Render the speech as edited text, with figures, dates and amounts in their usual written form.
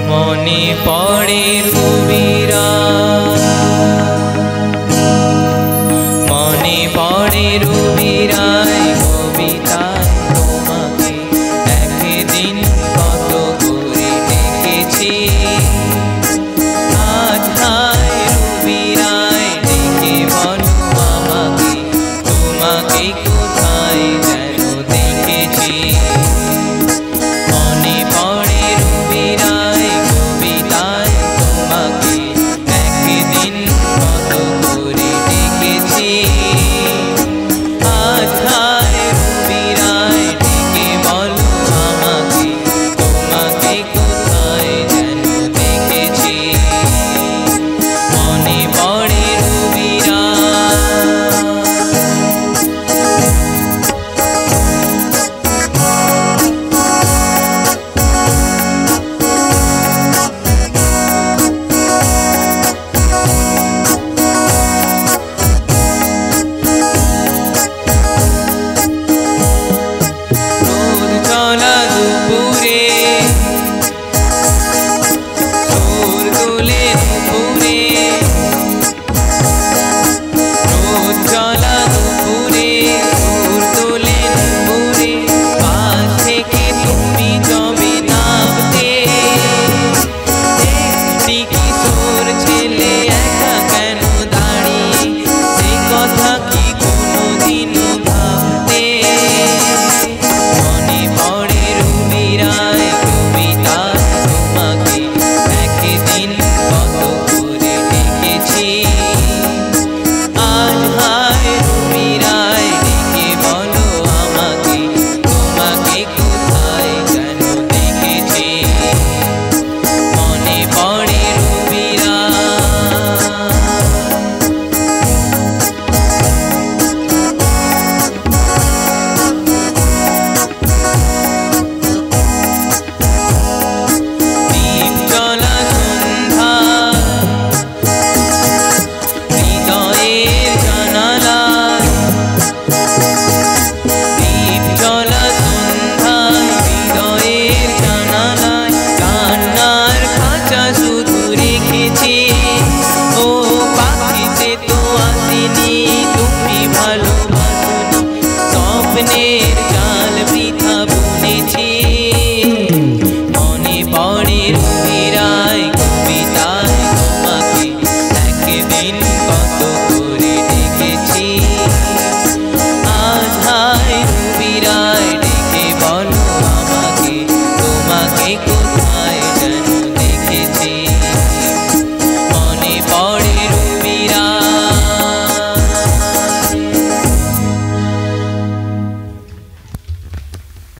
মনে পড়ে রবিরা, মনে পড়ে রবিরায় কবিতায় তোমাকে একদিন কত করে দেখেছি। আজ হায় রবিরায় ডেকে বলো আমাকে, তোমাকে কোথায় যেন দেখেছি। মনে পড়ে রবিরায় কবিতায় তোমাকে একদিন কত করে ডেকেছি। আজ হায় রবিরায় ডেকে বলো আমাকে, তোমাকে কোথায় যেন দেখেছি। মনে